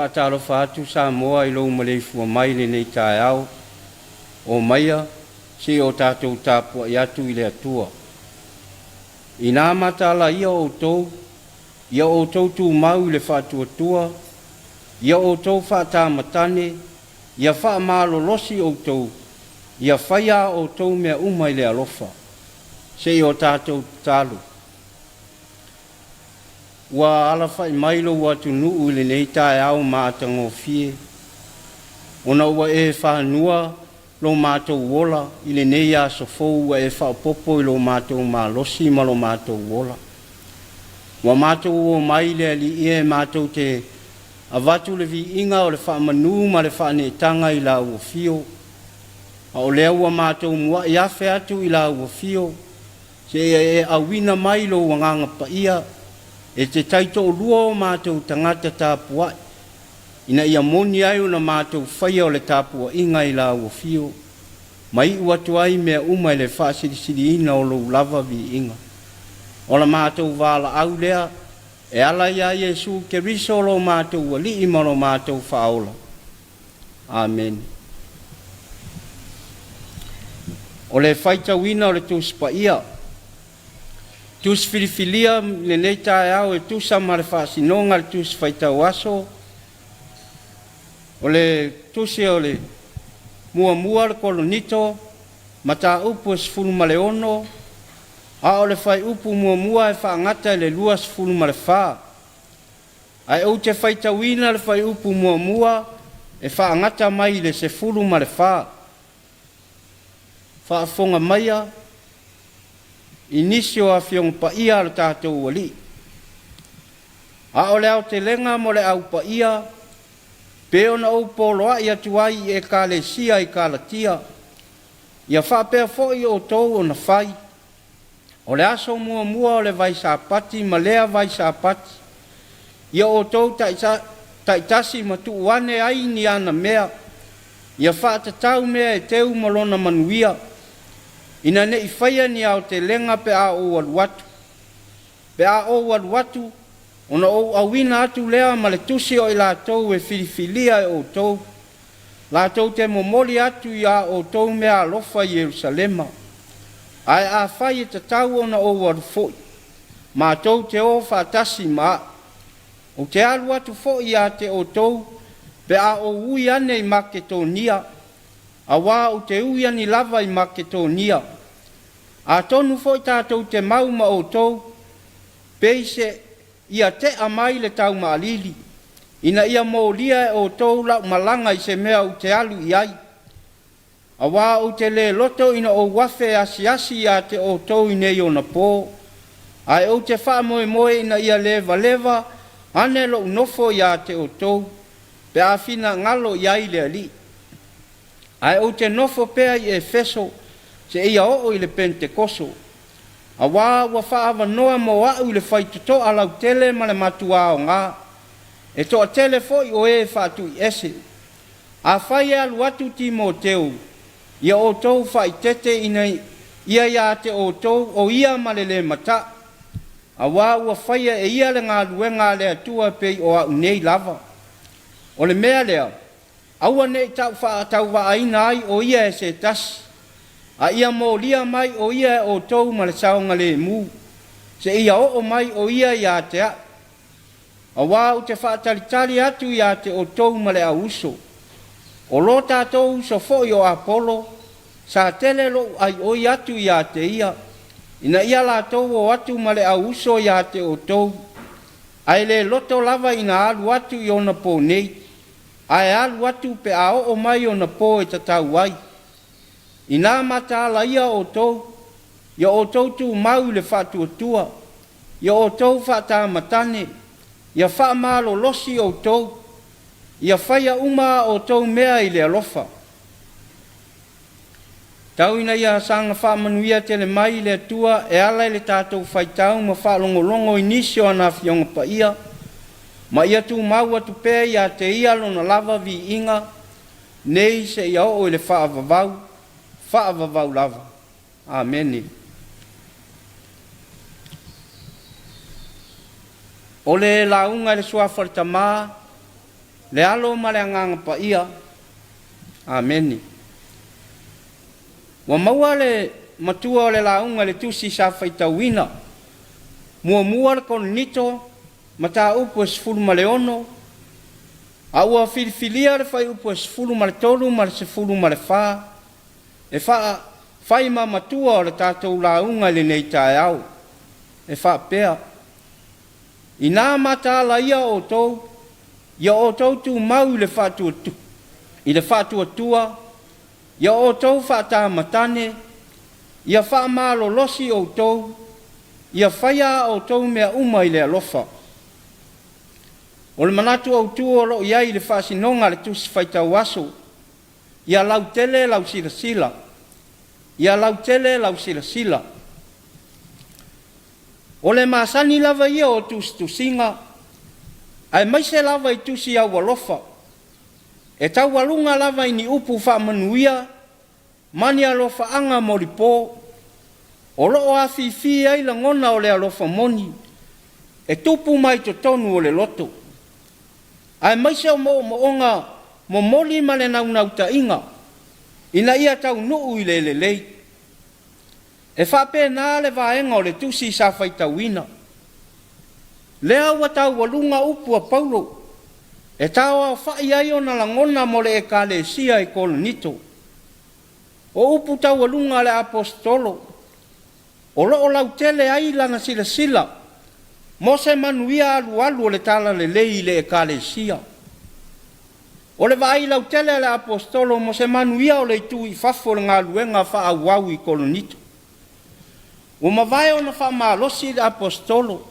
whaatalofa atu Samoa I lo malefua mai le nei Taeao o maia se o tātou Tapua'iga atu I le atua. I nā matala ia o tou, ia o tou tu mau le whaatuatua, ia o tou whaatamatane, ia whaamalolosi o tou, ia whaia o tou mea umai le alofa, se o tātou talu. Ua ala whai mailo watu nuu le nei Taeao mātango fie, ona ua whanua lo mātou wola, I le nei a sofou ua whaopopo I lo mātou malosi ma lo mātou wola. Wa mātou o mai le ali mātou te avatu le vi inga o le whaamanu ma le whaanetanga I la ua fio. A o lea ua mātou mua I awhi atu I la ua fio. Se awina mai lo wanganga paia. E te taito o lua o mātou tangata Tapua'i. Ina ia moni ai o na mātou whaia o le Tapua'iga I la ua fio. Mai ua tuai mea uma I le whaasirisiri ina o lo lava vi inga. O la mātou wala au lea, e ala ia Yesu ke riso lo mātou wali I ma lo mātou whaola. Amen. O le whaita wina o le tūspaia. Tus filifilia le nei Taeao e tusa ma le whaasinonga le tus whaita waso. O le tusi o le mua le kolonito, mata upu e sifunu ma le ono, a o le whai upu mua e whaangata le lua sifunu ma le wha. Ai au te whaita wina le whai upu mua e whaangata mai le sifunu ma le wha. Whaafonga maia, inisio a fiong paia le tātou wali. A o le au te lenga mo le au paia, pe ona au poloa I atuai e ka le sia I ka latia. Ia whapea foi o tou o na whai. O le aso mua o le vai sapati, ma lea vai sapati. Ia o tou taitasi matuuane ai ni ana mea. Ia whaatatau mea e teu malona manuia. Ina ne I whaia ni au te lenga pe a o waluatu. Pe a o waluatu, ona o awina atu lea ma le tusi o I lātou e filifilia e o tou. Lātou te momoli atu I a o tou mea alofa I Yerusalema. Ai a whai e tatau ona o walufoi. Ma tou te o whaatasi maa. O te alu atu foi a te o tou, pe a o ui ane I Maketonia. A wā o te ui ani lava I Maketonia. A tonu foi tātou te mauma o tou, peise ia te amai le tau maalili. Ina ia mōlia e o tou lau malanga I se mea o te alu I ai. A wā o te le loto ina o wafe asi a te o tou I nei o na pō. Ai o te wha moe ina ia leva, ane lo nofo ia te o tou, pe a fina ngalo I ai le ali. Ai o te nofo pea I Efeso, se ia o I le Pentekoso. A wā ua whaava noa mo au I le whaituto a lau tele ma le matua o ngā. E toa tele foi o e whaatu I ese. A whai alu atu Timoteu, ia o tou whaitete ina ia te o tou o ia malele mata. A wā ua whaia e ia le ngā luenga le atua pei o au nei lava. O le mea lea, aua nei tau whaatau wa aina ai o ia e se tasi. A ia mō lia mai o ia o tou ma le saonga le mu. Se ia o mai o ia ia te a. A wā o te whaatalitali atu ia te o tou ma le auso. O lo tātou so foi o Apollo, sa tele lo ai o atu ia te ia. Ina ia la tou o atu ma le auso ia te o tou. Ai le loto lava ina alu atu I ona pō nei. Ai alu atu pe a o mai ona pō e tatau ai. Ina matala ia o tou, ia o tou tu mau le whatuatua, ia o tou whaatamatane, ia whaamalo losi o tou, ia whaia uma o tou mea I le alofa. Tau ina ia sanga whaamanuia tele mai le atua e ala le tātou whaitau ma whaalongolongo inisio ana fionga pa ia, ma ia tu mau atu pēr ia te ia lona lava vi inga, nei se ia o le whaavavau lava. Amen. O le launga le suafartamā, le alo ma le anganga pa ia. Ameni. Wa maua le matua o le launga le tusi sa faitauina. Mua le konito, mata upo sefulu ma le ono. A ua filifilia le fai upo sefulu ma le tolu ma le sefulu ma le fa. E fa fai ma matua o le tatou launga le nei Taeao. E fa pea. Ina mata la ia o tou. Ia o tou tu mau le fatu tu. I le fatu tua. Ia o tou fata matane. Ia fa malo losi o tou. Ia faya o tou mea uma i le alofa. O le manatu au tuo lo iai le whasinonga le tusi whaitau aso. Ia lau tele lau sila sila. Ia lau tele lau sila sila. O le masani lava ia o tusi tusinga. Ai maise lava i tusi au alofa. E tau walunga lava i ni upu wha manuia. Mani alofa anga moripo. O loo a fifi ai la ngona o le alofa moni. E tupu mai to tonu o le loto. Ai maise o mo onga mo moli ma le nau ta inga. Ina ia tau nuu i le lei. E whape nā le vaenga o le tusi sa whaitauina. Lea ua tau walunga upu a paulo. E tau a whai ai o na langona mo le e kale sia e kolonito. O upu tau walunga le apostolo. O loo lau tele ai lana sila sila. Mo se manuia alu alu o le tala le lei le e kale sia. O le vai lau tele le apostolo mo se manuia o le tu i fafo le ngā luenga wha au au i kolonito. O mawai o na wha malosi le apostolo.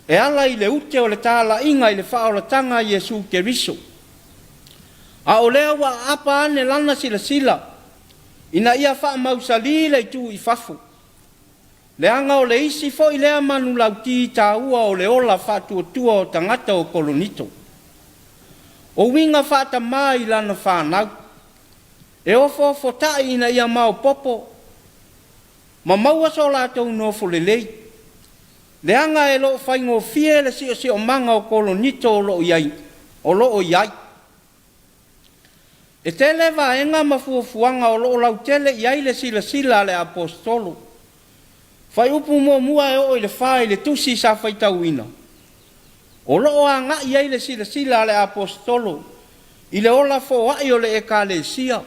E ala i le ute o le tala inga i le wha o le tanga Jesu Keriso. A o lea wa apa ane lana sila sila. Ina ia wha mausali le tu i fafo. Le anga o le isi fo i lea manu lauti ta ua o le ola wha tua o tangata o kolonito. O winga wha ta mai lana wha nau. E ofo fotai ina ia mau popo. Ma maua so la tau nofo le lei. Le anga e lo whaingo fie le si o manga o kolonito o lo iai. O lo o iai. E tele va enga mafuafuanga o lo lau tele iai le sila le apostolo. Fai upu mua e o i le whai le tusi sa whaitauina. O lo o anga iai le sila le apostolo. I le ola fo ai o le ekalesia.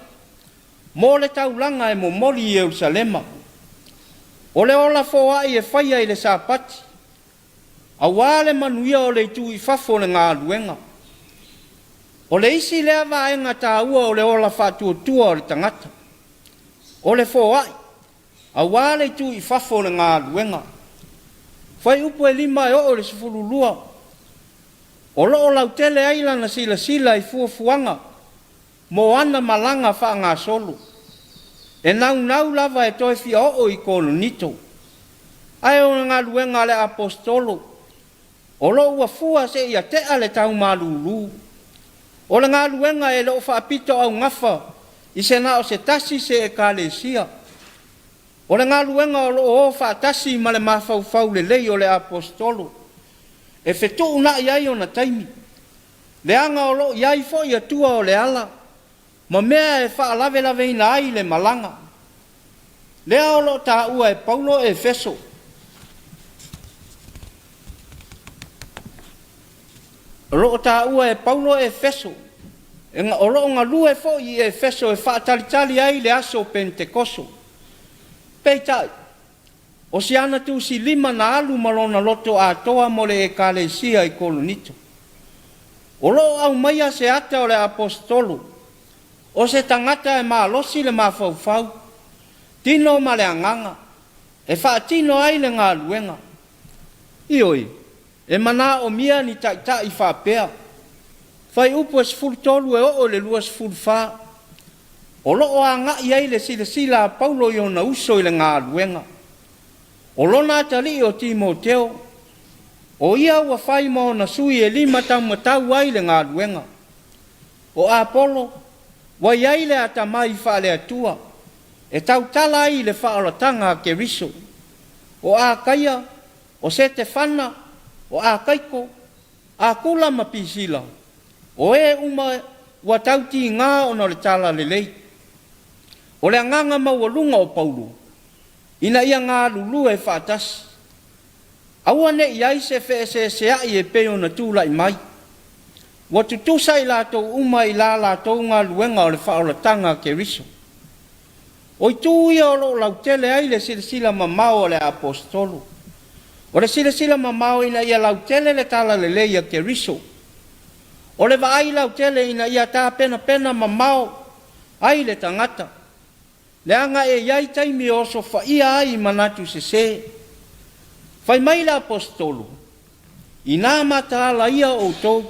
Mo le taulanga e mo moli i Jerusalema. O le ola fo ai e whaia i le sapati. A wale manuia o le tu i fafo le ngā luenga. O le isi lea vaenga tā ua o le ola whatua tua o le tangata. O le fo ai. A wale tu i fafo le ngā luenga. Whai upo e lima e o le sifurulua. O lo o lau tele aila na sila i fuafuanga. Mo ana malanga wha ngā solo. E nau lava e toi fia o i kolonito. Ai o ngā luenga le apostolo. O lo ua fua se ia te ale tau malulu. O le ngā luenga e lo whaapito au ngafa. I se na o se tasi se e kalesia. O le ngā luenga o lo o whaatasi ma le mawhau le lei o le apostolo. E whetu una iai o na taimi. Le anga o lo iai fo ia tua o le ala. Ma mea e wha lave ina ai le malanga. Lea o lo ta ua e Paulo e Efeso. O lo ta ua e Paulo e Efeso. O lo ngā lue fo i Efeso e wha talitali ai le aso Pentekoso. Peitai. O si ana tu si lima na alu malona loto a toa mo le ekalesia i kolonito. O lo au maia se ata o le apostolo. O se tangata e maa losi le maa fau. Tino ma le anganga. E wha tino ai le ngā luenga. Ioi. E mana o mia ni taita i wha pea. Whai upo e sifuru tolu e o le lua sifuru wha. O lo o anga i ai le sila a Paulo i o na uso i le ngā luenga. O lona tali o Timoteo. O ia ua whai mo na sui e lima matau ai le ngā luenga. O Apollo. Wa iai le ata mai wha le atua. E tau tala ai le wha o tanga ke riso. O a kaia. O Setefana. O a kaiko. A kula mapisila. O e uma ua tauti ngā ona le tala lelei. O le anganga maualunga o Paulu. Ina ia ngā lulu e whaatasi. Aua ne iai se se ai e peo na tūlai mai. Wa tutusa i lātou uma i la lātou ngā luenga o le whaolatanga ke riso. O i tū ia o lo lau tele ai le sila mamao o le apostolu. O le sila mamao ina ia lau tele le tala le leia ke riso. O le vaai lau tele ina ia tā pena mamao ai le tangata. Le anga e iai taimi o so whaia ai manatu se. Whai mai le apostolu. I nā mataala ia o tau.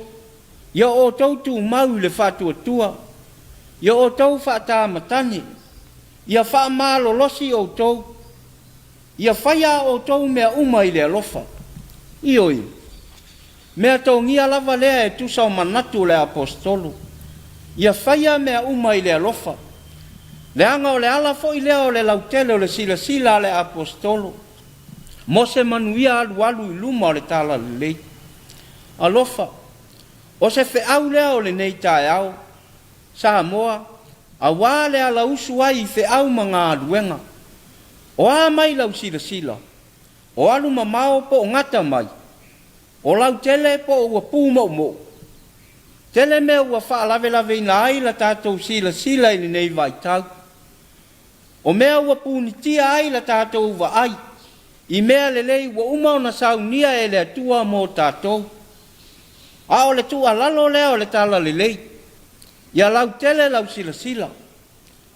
Ia o tau tu mau le whatua tua. Ia o tau whaata matani. Ia wha malo losi o tau. Ia whaia o tau mea umai le alofa. Ioi. Mea tau ngia lava lea e tusa o manatu le apostolu. Ia whaia mea umai le alofa. Le anga o le ala fo i lea o le lautele o le sila le apostolu. Mose manuia alu i luma o le tala le lei. Alofa. O se fe au lea o le nei Taeao. Samoa. A wā lea la usu ai i fe au mga aluenga. O a mai lau sila. O alu mamao po o ngata mai. O lau tele po o wapu mo. Tele mea ua wha lave ina ai la tātou sila i nei vai tau. O mea ua punitia ai la tātou wa ai. I mea lelei ua umau na saunia e le atua mo tātou. A o le tua lalo lea o le tala lelei. Ia lau tele lau sila.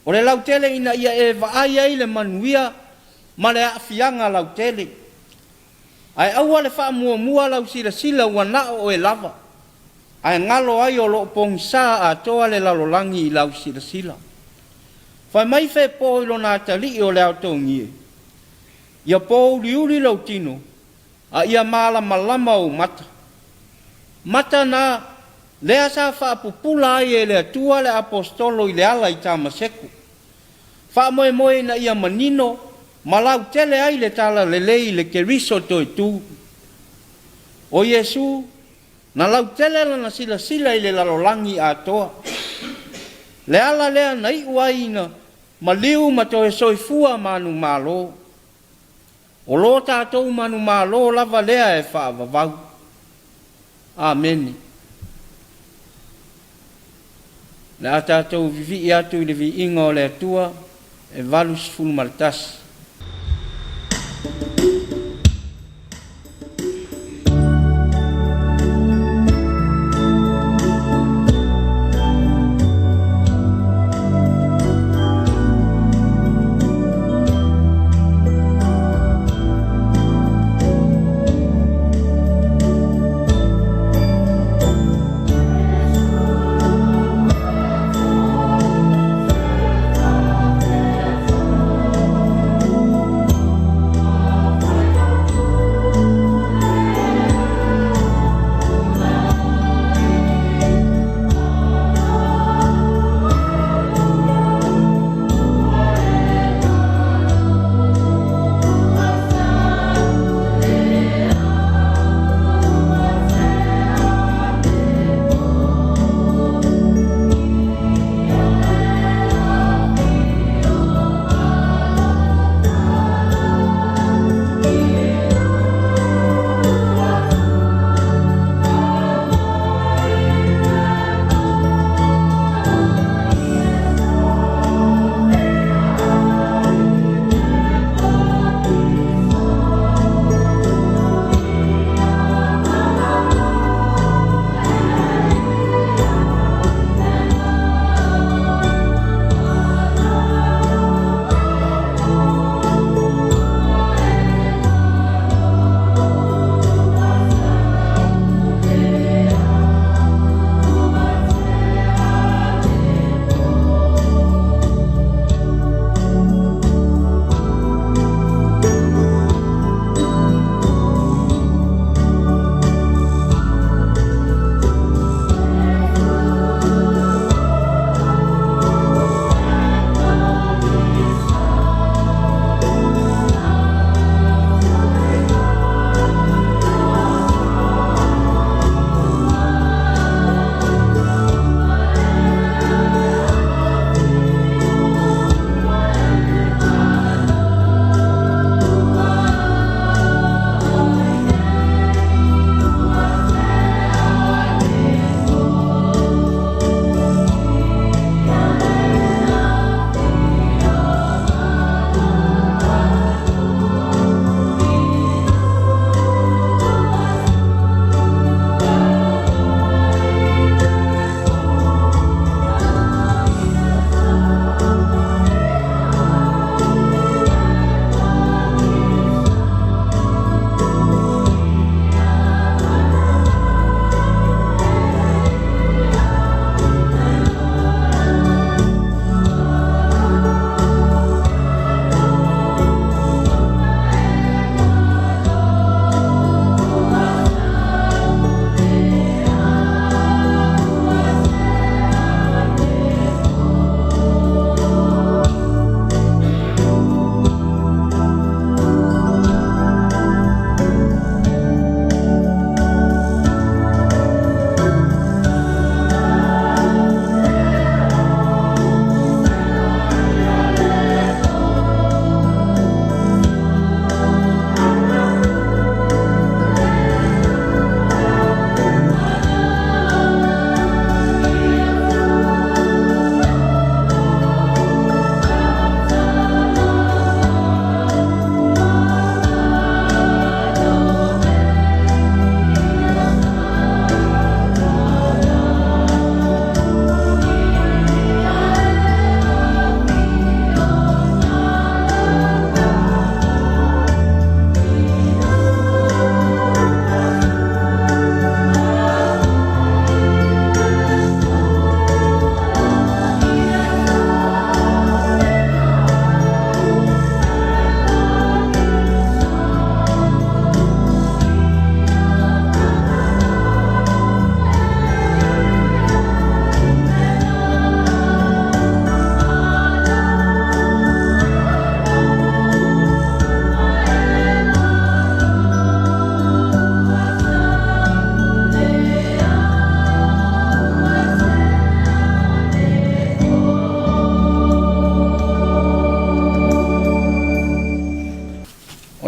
O le lau tele ina ia e wa ai ai le manuia ma le afianga lau tele. Ai aua le wha mua lau sila ua na o e lava. Ai ngalo ai o lo pongsa a toa le lalolangi i lau sila. Whai mai whe po ilo nā tali o le autou ngie. Ia po uli lau tino, a ia mala malama o mata. Mata na lea sa wha pupula ai e le atua le apostolo i le ala i tamaseku. Wha moe na ia manino, malau tele ai le tala lelei le keriso toi tu. O Yesu, na lau tele lana sila i le lalolangi a toa. Le ala lea na i uaina, ma liu ma toe soifua manu malo. O lo tātou manu malo lava lea e whaavavau. Amen. Le a tātou vivi i atu i le vi inga o le atua, e valus fulu maltasi.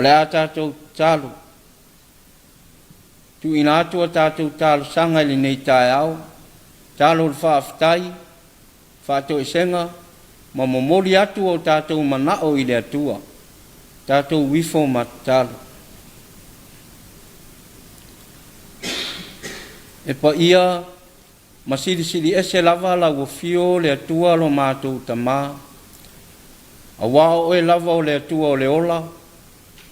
le a tātou tālu. Tu ina atua tātou tālu sanga le nei Taeao, tālu le whaafitai, whaatou e senga, ma momori atu o tātou manao i le atua, tātou wifo ma tālu. E pa ia, ma siri ese lava la wafio le atua lo mātou tamā, a wao e lava o le atua o le ola,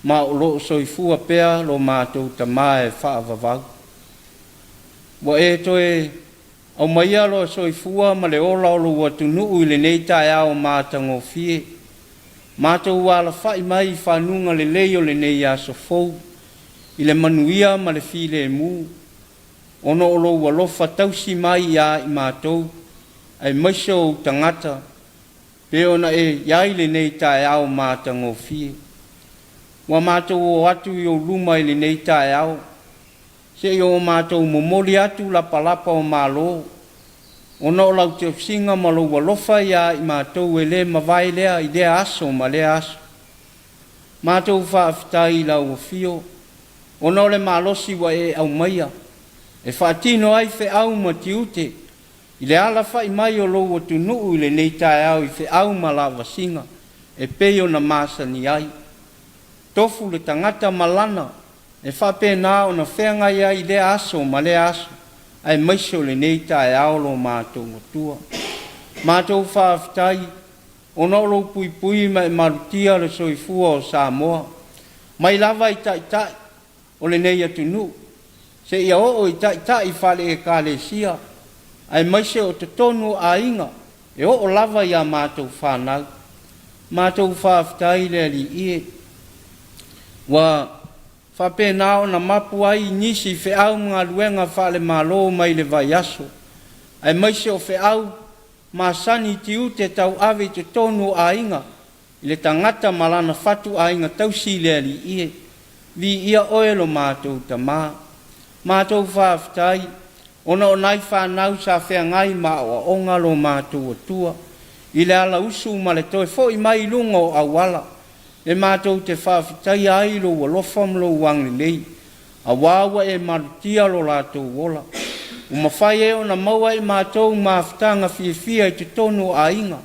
ma o lo soifua pea lo mātou tamā e whaavavau. Wa e toe au maia lo soifua ma le ola o lo watunuu i le nei Taeao mātango fie. Mātou wala whai mai whanunga le leo le nei aso fou, i le manuia ma le file e mū. Ono o lo walofa tausi mai ia i mātou, ai maiso o tangata, pe ona e iai le nei Taeao mātango fie. Wa mātou o atu i o luma i le nei Taeao, se i o mātou momoli atu la palapa o mālo, ono o lau te singa ma lo walofa ia i mātou e le mawai lea i le aso ma le aso. Mātou whaafitai lau o fio, ono le mālosi wa e au maia, e whaatino ai fe au ma tiute, i le ala whai mai o lo watu nuu i le nei Taeao i fe au ma la wasinga, e peio na masa ni ai. Tofu le tangata malana, e whapena o na whengai ai i le aso ma le aso, ai maiso le nei Taeao lo mātou matua. Mātou whaafitai, o nolo pui pui ma e marutia le soifua o Samoa, mai lava i tai o le nei atu nuu. Se ia o i tai whale e kālesia, ai maise o te tonu a inga, e o lava ia mātou whanau. Mātou whaafitai le li ie. Wa whapenao na mapu ai nisi fe au mga luenga whale malo mai le vai aso. Ai maise o fe au masani tiu te tau ave te tonu a inga, i le tangata malana fatu a inga tausi le li ie. Vi ia oelo mātou tamā. Mātou whaafitai, ona o nai whanau sa whengai ma o onga lo mātou atua. I le ala usu ma le toi fo i mai lunga o awala. E mātou te whaafitai ai lo walofam lo wangi lei. A wawa e marutia lo lātou wola. O mawhai e o na maua e mātou maafitanga fia i te tonu a inga.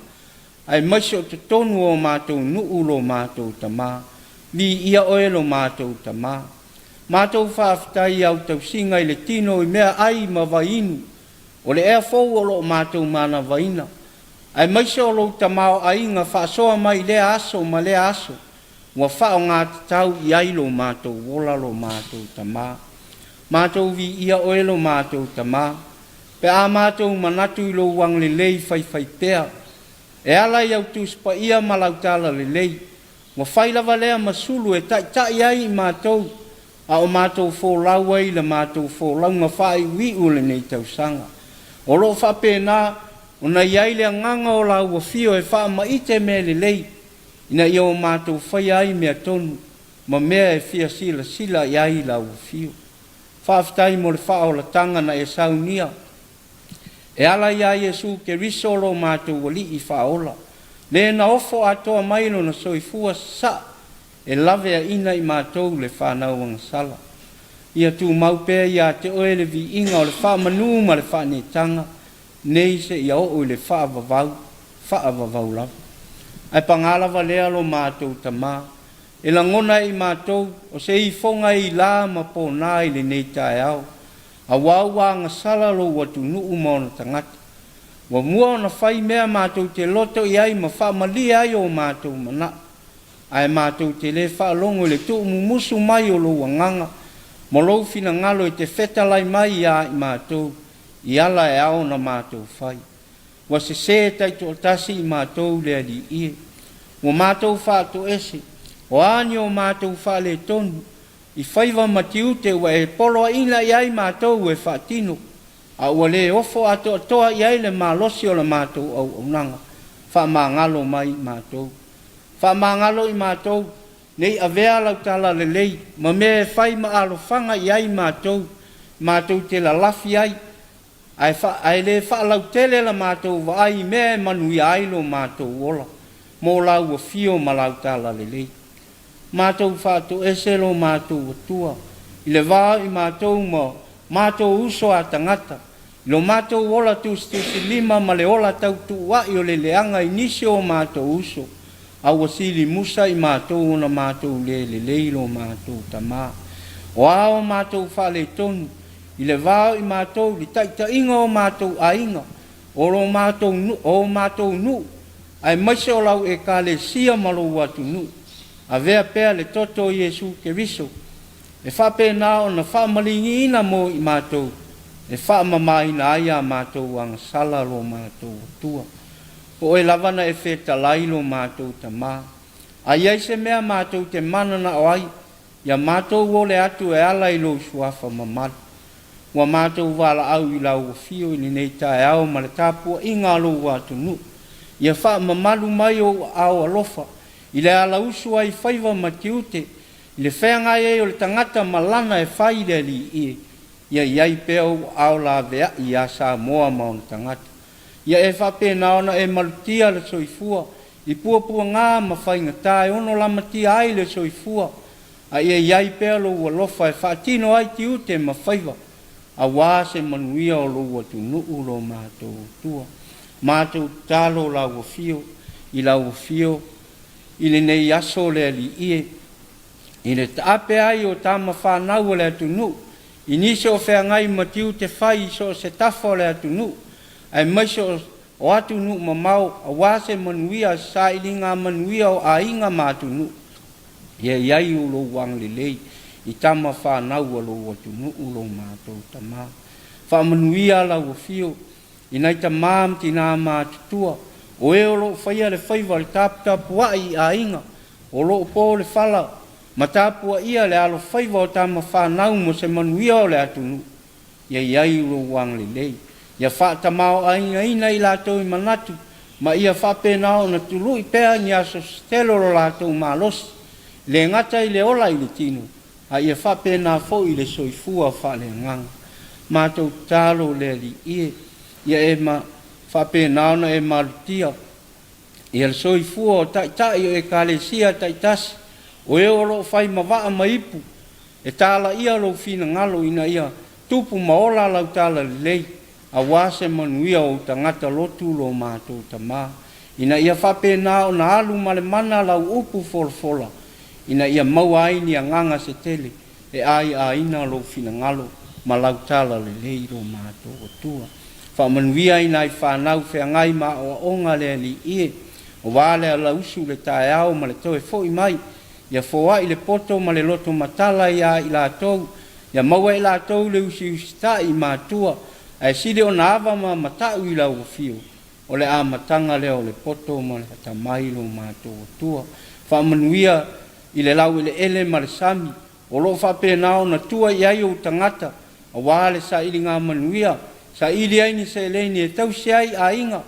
Ai maise o te tonu o mātou nuu lo mātou tamā. Li ia oe lo mātou tamā. Mātou whaafitai au tau singa i le tino i mea ai ma wainu. O le ea fou o lo mātou mana waina. Ai maise o lo tamao a inga whaasoa mai le aso ma le aso. Wa whao ngā tau i ai lo mātou wola lo mātou tamā. Mātou vi ia oe lo mātou tamā. Pe a mātou manatu i lo wang le lei whai pea. E ala i au tuspa ia malautala le lei. Wa whailawa lea masulu e tai ai i mātou. A o mātou fōlau ai le mātou fōlau ngā whai wi ule nei tau sanga. O lo whapena, o na iai lea nganga o lau wa fio e wha maite me le lei. Ina ia o mātou whai ai mea tonu, ma mea e fia sila iai lau wa fio. Whaafitai mo le wha o la tanga na e saunia. E ala iai Jesu ke risolo mātou wali i wha ola. Le na ofo atoa mailo na soifua sa. E lave a ina i mātou le whanau ang sala. Ia tū maupea ia te oe le vi inga o le wha manu ma le wha netanga, nei se ia o le wha avavau lava. Ai pangalawa lea lo mātou tamā. E langona i mātou o se i fonga i la ma pōnā i le nei Taeao. A waua nga sala lo watu nuu maona tangata. Wa mua ona whai mea mātou te loto i ai ma wha mali ai o mātou mana. Ai mātou te le whaalongo le tū mumusu mai o lo wanganga. Mo lo fina ngalo i te whetalai mai ia i mātou. I ala e ao na mātou whai. Wa se taito o tasi i mātou lea li ie. Wa mātou whaato ese. O ani o mātou whaale tonu. I whaiva matiute wa e polo ina i ai mātou e whaatino. A ua le ofo ato atoa i ai le mālosi o le mātou au nanga. Wha māngalo mai mātou. Wha māngalo i mātou, nei avea lau tala le lei, ma mea e whai ma alo whanga i ai mātou, mātou te la lafi ai, ai le wha lau tele la mātou wa ai mea manu i ailo mātou ola, mō lau wa fio ma lau tala le lei. mātou whātou eselo mātou atua. I le vā i mātou mo mātou uso a tangata. Lo mātou ola tusi lima ma le ola tau tuwa i o le leanga inisi o mātou uso. A wasili musa i mātou ona mātou le leilo mātou tamā. O ao mātou whale tonu. I le vā i mātou li taita inga o mātou a inga. O lo mātou nu. Ai maise o lau e ka le sia malo watu nu. A vea pea le toto Yesu ke viso. E whape nā o na whamalingi ina mo i mātou. E whamamai na aia mātou ang sala lo mātou tua. O e lavana e wheta lailo mātou ta mā. A iai se mea mātou te manana o ai. Ia mātou o le atu e ala i lo suafa mamadu. Wa mātou wala au i lau fio i nei Taeao ma le Tapua'iga lo watu nu. Ia whamamalu mai o au alofa. I le ala usu ai whaiva matiute. I le whenga e o le tangata malana e whai le li ie. Ia iai peo au la vea i a Samoa maun tangata. Ia e whape naona e malutia le soifua. I puapua ngā ma whainga tae ono la matia ai le soifua. A ia iai peo lo alofa e whaatino ai tiute ma whaiva. A wā se manuia o lo watu nuu lo mātou tua. Mātou talo la wafio. I la wafio. I le nei aso le li ie. I le taape ai o tama whanau le atu nu. I nise o whea ngai matiu te whai so se tafo le atu nu. Ai maiso o atu nu mamau a wase manuia sa ilinga manuia o a inga mātu nu. Ia iai u lo wang le lei. I tama whanau lo atu nu lo mātou tamā. Wha manuia la wafio. I nei tamām tina mātutua. O e o lo whaia le whaiva le Tapua'i a inga. O lo po le whala. Ma Tapua'iga le alo whaiva o tama whanau mo se manuia o le atunu. Ia iai lo wang le lei. Ia whaatamao a inga ina i lātou i manatu. Ma ia whapena o na tulu i pēa ni aso stelo lo lātou mālosi. Le ngata i le ola i le tino. A ia whapena fo i le soifua whale ngang. Mātou tālo le li ie. Ia e ma whapena ona e marutia. Ia le soifua o taitai o e kālesia taitasi. O e oro whai mawaa maipu. E tāla ia lo whina ngalo ina ia. Tupu maola lau tāla lei. A wase manuia o tangata lotu lo mātou tamā. Ina ia whapena o na alu male mana lau upu folfola. Ina ia maua aini a nganga se tele. E ai a ina lo whina ngalo. Ma lau tāla le lei lo mātou o tua. Whamanuia ina i whanau whea ngai ma o onga le li ie. O wale a lausu le Taeao ma le toe fo i mai. Ia foa i le poto ma le loto matala ia i lātou. Ia maua i lātou le usi ta i mātua. Ai sile o na awa ma matau i lau fio. O le a matanga leo le poto ma le tamailo mātou tua. Whamanuia i le lau i le ele ma le sami. O lo whapenao na tua i ai o tangata. A wale sa ili ngā manuia. Sa ili aini se eleni e tau se ai a inga.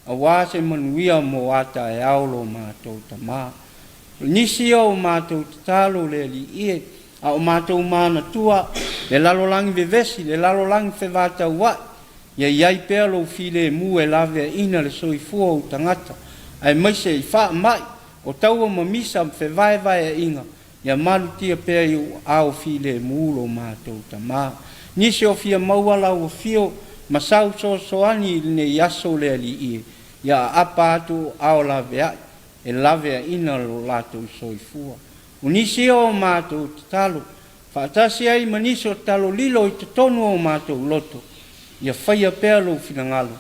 A wā se manuia mo ata e aolo mātou tamā. Nisi o mātou tatalo le li ie. A o mātou mana tua. Le lalolangi vevesi, le lalolangi whewata ua. Ia iai pēa lo file mu e lave ina le soifua o tangata. Ai maise i wha mai. O taua mamisa whewae vai e inga. Ia malutia pēa i au file mu lo mātou tamā. Nisi o fia mauala o fio. Masau so soani ne yaso le li ie. Ia apa atu au lave ai. E lave ina lo lato soifua. Unisi o mātou tatalo. Whaatasi ai manisi o talo lilo i tonu o mātou loto. Ia whaia pēa lo finangalo.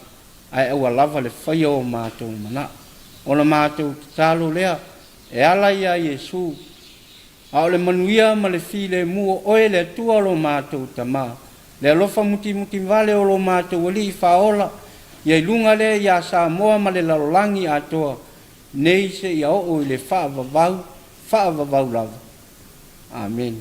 Ai aua lava le whaia o mātou mana. O na mātou tatalo lea. E ala ia Yesu. Ao le manuia ma le file mua oe le tua lo mātou tamā. Le alofa muti vale o lo mātou wali i whaola. Ia ilunga le ia Samoa ma le lalolangi atoa. Nei se ia o i le whaavavau lava. Amen.